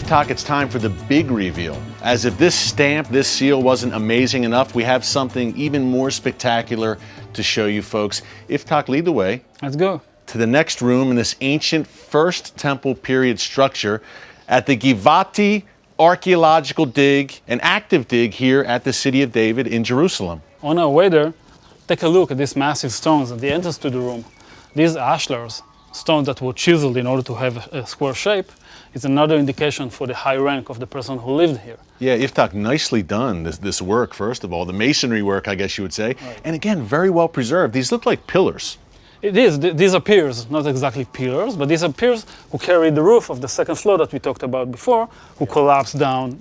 Yiftach, it's time for the big reveal. As if this stamp, this seal wasn't amazing enough, we have something even more spectacular to show you folks. Yiftach, lead the way. Let's go. To the next room in this ancient First Temple period structure at the Givati archaeological dig, an active dig here at the city of David in Jerusalem. On our way there, take a look at these massive stones at the entrance to the room. These ashlars, stones that were chiseled in order to have a square shape, is another indication for the high rank of the person who lived here. Yeah, Yiftach, nicely done, this work, first of all, the masonry work, I guess you would say. Right. And again, very well preserved. These look like pillars. It is. These are piers, not exactly pillars, but these are piers who carried the roof of the second floor that we talked about before, who collapsed down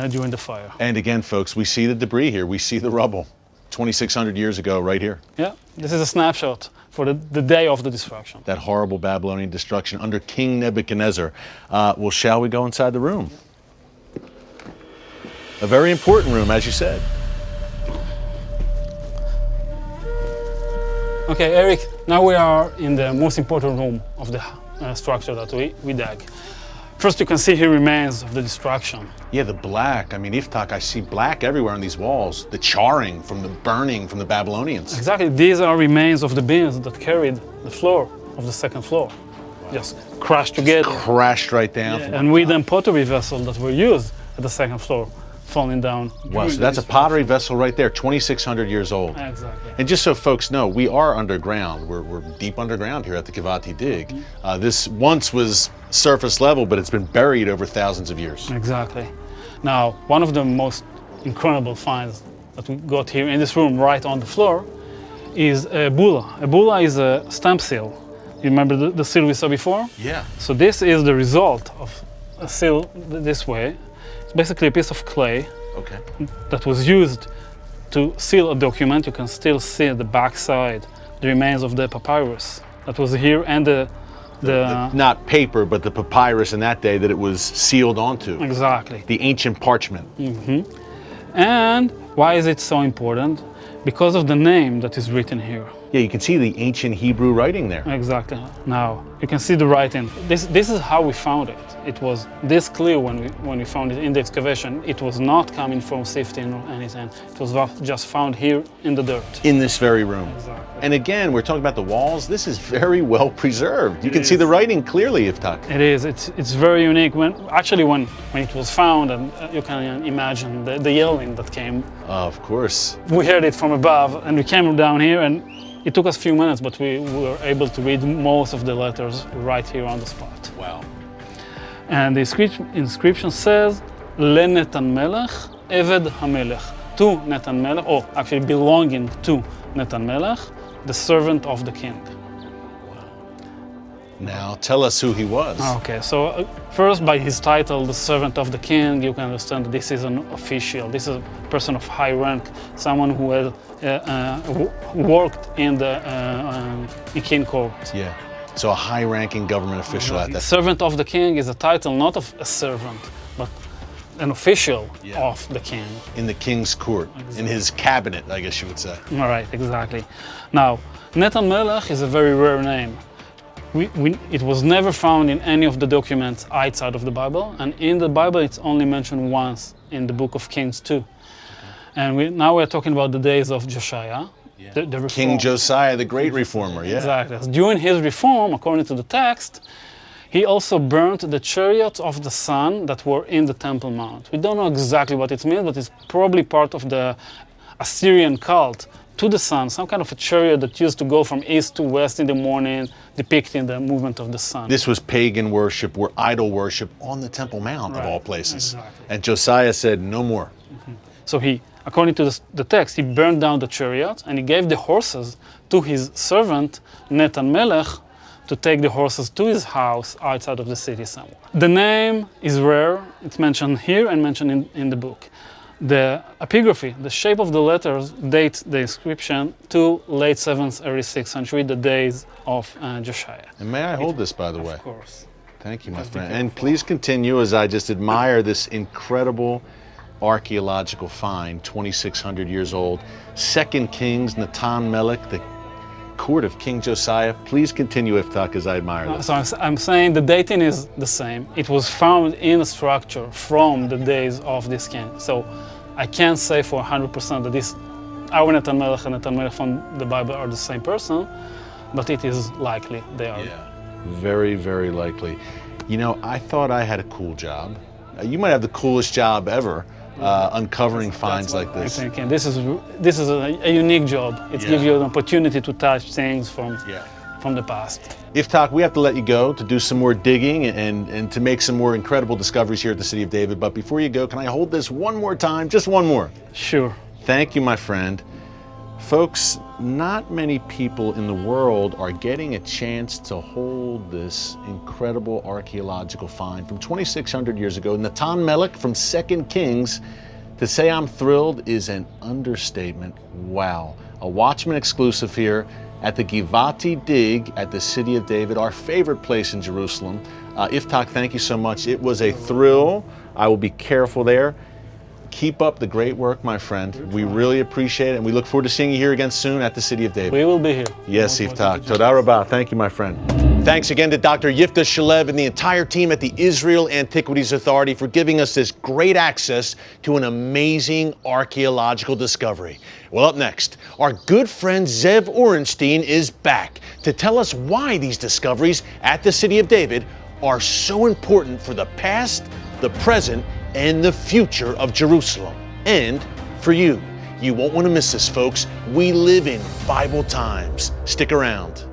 during the fire. And again, folks, we see the debris here. We see the rubble 2,600 years ago right here. Yeah, this is a snapshot for the day of the destruction. That horrible Babylonian destruction under King Nebuchadnezzar. Well, shall we go inside the room? A very important room, as you said. Okay, Eric, now we are in the most important room of the structure that we dug. First, you can see here remains of the destruction. Yeah, the black. I mean, Yiftach, I see black everywhere on these walls. The charring from the burning from the Babylonians. Exactly. These are remains of the beams that carried the floor of the second floor. Wow. Just crashed together. Just crashed right down. Yeah, and with them pottery vessels that were used at the second floor falling down. Wow, so that's a pottery vessel right there, 2,600 years old. Exactly. And just so folks know, we are underground. We're deep underground here at the Givati dig. This once was surface level, but it's been buried over thousands of years. Exactly. Now, one of the most incredible finds that we got here in this room, right on the floor, is a bulla. A bulla is a stamp seal. You remember the seal we saw before? Yeah. So this is the result of a seal this way. It's basically a piece of clay that was used to seal a document. You can still see at the back side the remains of the papyrus that was here and the not paper, but the papyrus in that day that it was sealed onto. Exactly. The ancient parchment. Mm-hmm. And why is it so important? Because of the name that is written here. Yeah, you can see the ancient Hebrew writing there. Exactly. Now, you can see the writing. This is how we found it. It was this clear when we found it in the excavation. It was not coming from sifting or anything. It was just found here in the dirt. In this very room. Exactly. And again, we're talking about the walls. This is very well preserved. You can see the writing clearly, Yiftach. It is. It's very unique. When it was found, and you can imagine the yelling that came. Of course. We heard it from above, and we came down here, and it took us a few minutes, but we were able to read most of the letters right here on the spot. Wow. And the inscription says, Le Netan Melech, Eved HaMelech, to Netan Melech, or actually belonging to Netan Melech, the servant of the king. Wow. Now tell us who he was. Okay, so first by his title, the servant of the king, you can understand that this is an official. This is a person of high rank, someone who had worked in the king court. Yeah. So a high-ranking government official at that. Servant of the king is a title not of a servant, but an official of the king. In the king's court, in his cabinet, I guess you would say. All right, exactly. Now, Netan Melech is a very rare name. It was never found in any of the documents outside of the Bible, and in the Bible it's only mentioned once in the book of Kings 2. And now we're talking about the days of Josiah. The King Josiah, the great reformer, yeah. Exactly. During his reform, according to the text, he also burnt the chariots of the sun that were in the Temple Mount. We don't know exactly what it means, but it's probably part of the Assyrian cult to the sun, some kind of a chariot that used to go from east to west in the morning, depicting the movement of the sun. This was pagan worship or idol worship on the Temple Mount, of all places. Exactly. And Josiah said, no more. Mm-hmm. So according to the text, he burned down the chariot and he gave the horses to his servant, Netan Melech, to take the horses to his house outside of the city somewhere. The name is rare. It's mentioned here and mentioned in the book. The epigraphy, the shape of the letters, dates the inscription to late 7th, early 6th century, the days of Josiah. And may I hold this, by the way? Of course. Thank you, my friend. And please continue as I just admire this incredible archaeological find, 2,600 years old. 2 Kings, Netan Melech, the court of King Josiah. Please continue, Iftach, as I admire this. So I'm saying the dating is the same. It was found in a structure from the days of this king. So I can't say for 100% that our Netan Melech and Netan Melech from the Bible are the same person, but it is likely they are. Yeah, very, very likely. You know, I thought I had a cool job. You might have the coolest job ever, uncovering finds like this. I think this is a unique job. It gives you an opportunity to touch things from the past. Iftach, we have to let you go to do some more digging and to make some more incredible discoveries here at the City of David. But before you go, can I hold this one more time? Just one more. Sure. Thank you, my friend. Folks, not many people in the world are getting a chance to hold this incredible archaeological find from 2,600 years ago. Netan Melech from 2 Kings. To say I'm thrilled is an understatement. Wow. A Watchman exclusive here at the Givati Dig at the City of David, our favorite place in Jerusalem. Iftach, thank you so much. It was a thrill. I will be careful there. Keep up the great work, my friend. We really appreciate it, and we look forward to seeing you here again soon at the City of David. We will be here. Yes, Iftach. Toda Rabah. Thank you, my friend. Thanks again to Dr. Yifta Shalev and the entire team at the Israel Antiquities Authority for giving us this great access to an amazing archaeological discovery. Well, up next, our good friend Ze'ev Orenstein is back to tell us why these discoveries at the City of David are so important for the past, the present, and the future of Jerusalem, and for you. You won't want to miss this, folks. We live in Bible times. Stick around.